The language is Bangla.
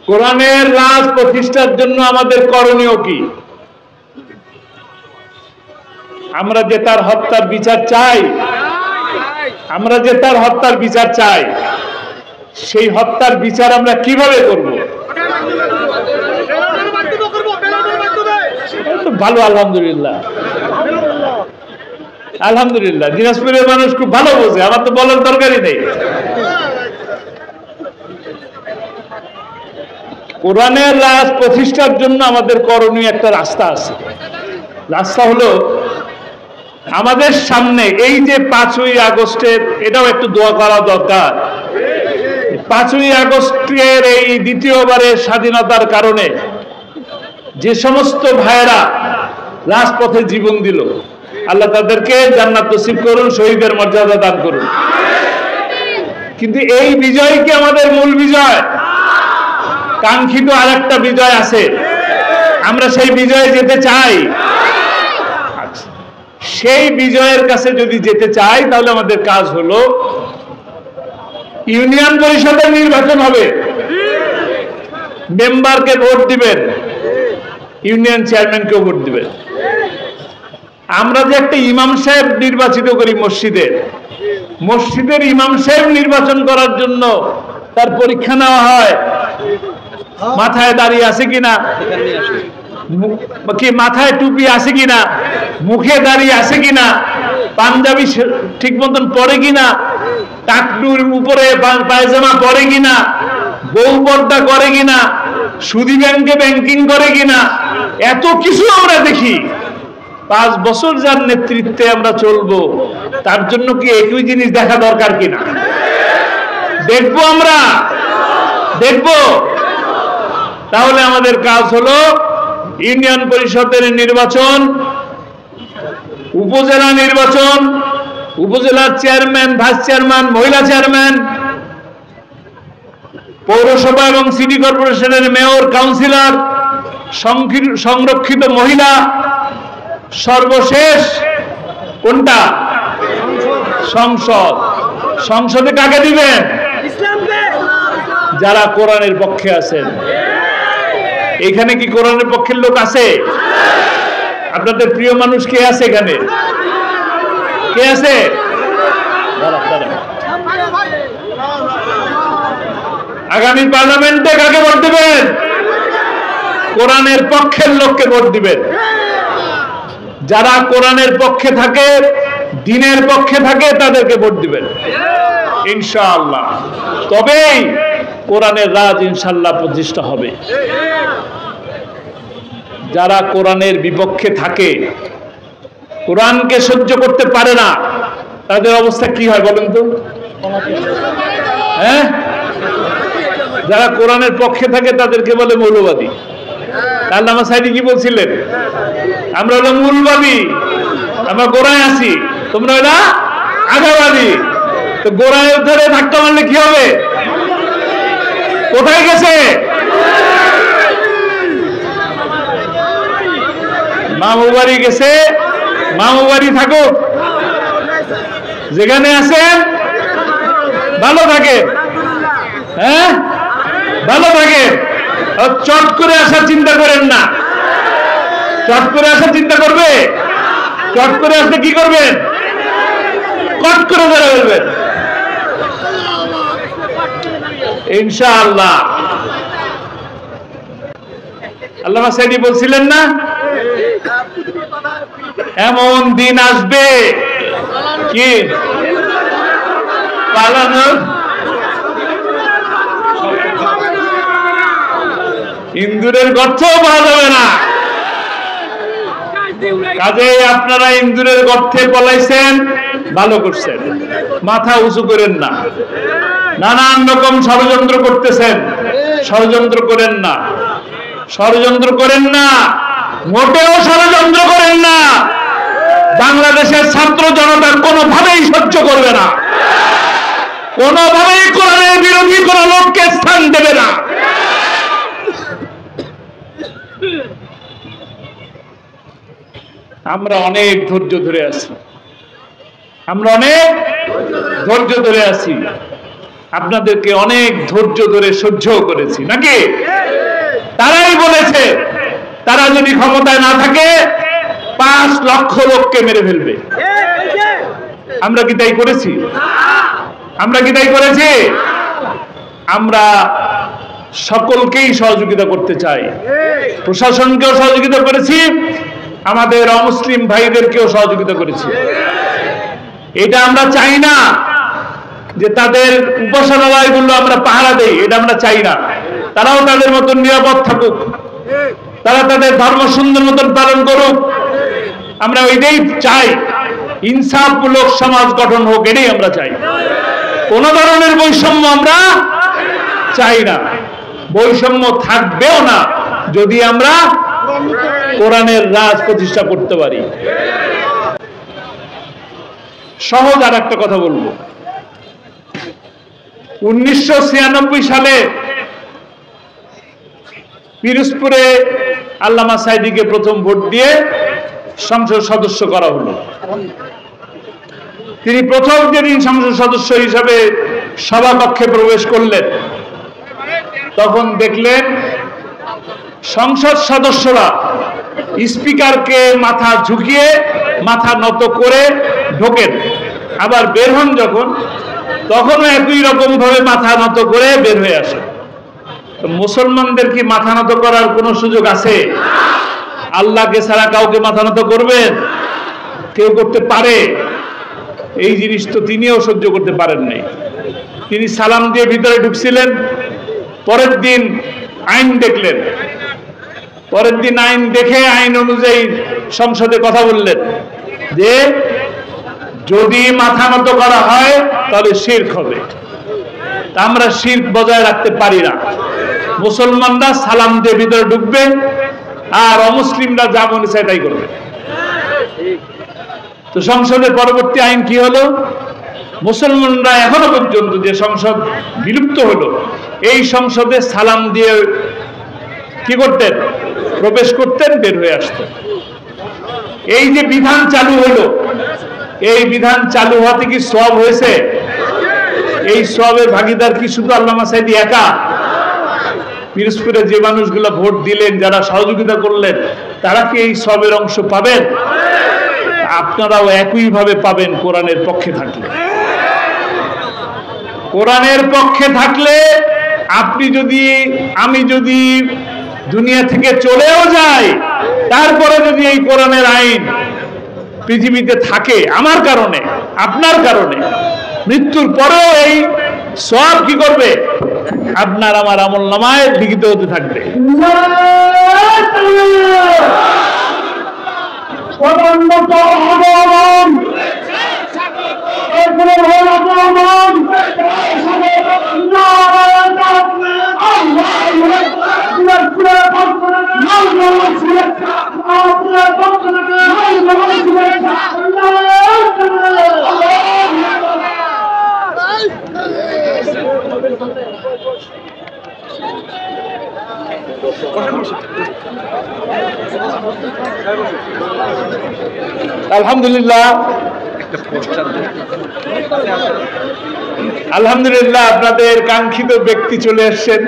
কোরআনের রাজ প্রতিষ্ঠার জন্য আমাদের করণীয় কি? আমরা যে তার হত্যার বিচার চাই, সেই হত্যার বিচার আমরা কিভাবে করব? ভালো, আলহামদুলিল্লাহ দিনাজপুরের মানুষ খুব ভালো বোঝে, আমার তো বলার দরকারই নেই। কোরআনের রাজ প্রতিষ্ঠার জন্য আমাদের করণীয় একটা রাস্তা আছে। রাস্তা হলো আমাদের সামনে এই যে 5ই আগস্টের, এটাও একটু দোয়া করা দরকার। 5ই আগস্টের এই দ্বিতীয়বারের স্বাধীনতার কারণে যে সমস্ত ভাইয়েরা রাজপথে জীবন দিল, আল্লাহ তাদেরকে জান্নাত নসিব করুন, শহীদের মর্যাদা দান করুন। কিন্তু এই বিজয় কি আমাদের মূল বিজয়? কাঙ্ক্ষিত আরেকটা বিজয় আছে, আমরা সেই বিজয়ে যেতে চাই। সেই বিজয়ের কাছে যদি যেতে চাই, তাহলে আমাদের কাজ হলো ইউনিয়ন পরিষদের নির্বাচন হবে, মেম্বারকে ভোট দিবেন, ইউনিয়ন চেয়ারম্যানকেও ভোট দিবেন। আমরা যে একটা ইমাম সাহেব নির্বাচিত করি মসজিদের ইমাম সাহেব নির্বাচন করার জন্য তার পরীক্ষা নেওয়া হয়, মাথায় দাড়ি আছে কিনা, মাথায় টুপি আছে কিনা, মুখে দাড়ি আছে কিনা, পাঞ্জাবি ঠিক মতন পরে কিনা, টাকটুর উপরে পায়জামা পরে কিনা, বউ পর্দা করে কিনা, সুদী ব্যাংকে ব্যাংকিং করে কিনা, এত কিছু আমরা দেখি। 5 বছর যার নেতৃত্বে আমরা চলবো, তার জন্য কি একই জিনিস দেখা দরকার কিনা? দেখবো, আমরা দেখবো। তাহলে আমাদের কাজ হলো ইউনিয়ন পরিষদের নির্বাচন, উপজেলা নির্বাচন, উপজেলার চেয়ারম্যান, ভাইস চেয়ারম্যান, মহিলা চেয়ারম্যান, পৌরসভা এবং সিটি কর্পোরেশনের মেয়র, কাউন্সিলর, সংরক্ষিত মহিলা, সর্বশেষ কোনটা? সংসদ। সংসদে কাকে দিবেন? যারা কোরআনের পক্ষে আছেন। এখানে কি কোরআনের পক্ষের লোক আছে? আপনাদের প্রিয় মানুষ কে আছে এখানে? কে আছে? আগামী পার্লামেন্টে কাকে ভোট দিবেন? কোরআনের পক্ষের লোককে ভোট দিবেন। যারা কোরআনের পক্ষে থাকে, দ্বীনের পক্ষে থাকে, তাদেরকে ভোট দিবেন ইনশাআল্লাহ। তবেই কোরআনের রাজ ইনশাআল্লাহ প্রতিষ্ঠা হবে। যারা কোরআনের বিপক্ষে থাকে, কোরআনকে সহ্য করতে পারে না, তাদের অবস্থা কি হয় বলেন তো? হ্যাঁ, যারা কোরআনের পক্ষে থাকে তাদেরকে বলে মৌলবাদী। আল্লামা সাইদি কি বলছিলেন? আমরা হলো মূলবাদী, আমরা গোড়ায় আছি, তোমরা হলো আগাবাদী। তো গোড়ায় ধরে ধাক্কা মারলে কি হবে? কোথায় গেছে? মামু বাড়ি গেছে, মামু বাড়ি থাকুক, যেখানে আছেন ভালো থাকে। হ্যাঁ, ভালো থাকে। চট করে আসার চিন্তা করেন না। চট করে আসার চিন্তা করবে? চট করে আসলে কি করবেন? কট করে ধরে ফেলবেন ইনশাআল্লাহ। আল্লামা সাইদি বলছিলেন না, এমন দিন আসবে কি পালানোর ইন্দুরের গর্তেও পাওয়া যাবে না। কাজেই আপনারা ইন্দুরের গর্তে পলাইছেন, ভালো করছেন, মাথা উঁচু করেন না। নানান রকম ষড়যন্ত্র করতেছেন, ষড়যন্ত্র করেন না, ষড়যন্ত্র করেন না, মোটেও ষড়যন্ত্র করেন না। বাংলাদেশের ছাত্র জনতা কোনোভাবেই সহ্য করবে না, কোনোভাবেই কোরআনের বিরোধী কোন লোককে স্থান দেবে না। আমরা অনেক ধৈর্য ধরে আছি, আমরা অনেক ধৈর্য ধরে আছি। আপনাদেরকে অনেক ধৈর্য ধরে সহ্য করেছি নাকি? তারাই বলেছে তারা যদি ক্ষমতায় না থাকে 5 লক্ষ লোককে মেরে ফেলবে। আমরা কি তাই করেছি? আমরা কি তাই করেছি? আমরা সকলকেই সহযোগিতা করতে চাই, প্রশাসনকেও সহযোগিতা করেছি, আমাদের অমুসলিম ভাইদেরকেও সহযোগিতা করেছি। এটা আমরা চাই না যে তাদের উপাসনালয়গুলো আমরা পাহারা দেই, এটা আমরা চাই না। তারাও তাদের মতন নিরাপদ থাকুক, তারা তাদের ধর্ম সুন্দর মতন পালন করুক, আমরা ওইটাই চাই। ইনসাফমূলক সমাজ গঠন হোক, এটাই আমরা চাই। কোন ধরনের বৈষম্য আমরা চাই না, বৈষম্য থাকবেও না যদি আমরা কোরআনের রাজ প্রতিষ্ঠা করতে পারি। সহজ আর একটা কথা বলবো, 1996 সালে পিরোজপুরে আল্লামা সাঈদীকে প্রথম ভোট দিয়ে সংসদ সদস্য করা হলো। তিনি প্রথম যেদিন সংসদ সদস্য হিসাবে সভাকক্ষে প্রবেশ করলেন, তখন দেখলেন সংসদ সদস্যরা স্পিকারকে মাথা ঝুঁকিয়ে মাথা নত করে ঢোকেন, আবার বের হন যখন তখনও একই রকম ভাবে মাথা নত করে বের হয়ে আসে। মুসলমানদের কি মাথা নত করার কোন সুযোগ আছে? আল্লাহকে ছাড়া কাউকে মাথা নত করবেন? কেউ করতে পারে? এই জিনিস তো তিনিও সহ্য করতে পারেন নাই। তিনি সালাম দিয়ে ভিতরে ঢুকছিলেন, পরের দিন আইন দেখলেন, পরের দিন আইন দেখে আইন অনুযায়ী সংসদে কথা বললেন যে যদি মাথা নত করা হয় তাহলে শিরক হবে। আমরা শিরক বজায় রাখতে পারি না। মুসলমানরা সালাম দিয়ে ভিতরে ঢুকবে আর অমুসলিমরা যা মনে চায় তাই করবে। তো সংসদের পরবর্তী আইন কি হলো? মুসলমানরা এখনো পর্যন্ত যে সংসদ বিলুপ্ত হলো, এই সংসদে সালাম দিয়ে কি করতেন? প্রবেশ করতেন, বের হয়ে আসতেন। এই যে বিধান চালু হলো, এই বিধান চালু হওয়াতে কি সওয়াব হয়েছে? এই সওয়াবের ভাগীদার কি শুধু আল্লামা সাঈদী একা? পিরোজপুরে যে মানুষগুলো ভোট দিলেন, যারা সহযোগিতা করলেন, তারা কি এই সওয়াবের অংশ পাবেন? আপনারাও একইভাবে পাবেন কোরআনের পক্ষে থাকলে। কোরআনের পক্ষে থাকলে আপনি যদি, আমি যদি দুনিয়া থেকে চলেও যাই, তারপরে যদি এই কোরআনের আইন পৃথিবীতে থাকে আমার কারণে, আপনার কারণে, মৃত্যুর পরেও এই সওয়াব কি করবে? আপনার আমার আমলনামায় লিখিত হতে থাকবে। আলহামদুলিল্লাহ, আলহামদুলিল্লাহ, আপনাদের কাঙ্ক্ষিত ব্যক্তি চলে এসেছেন।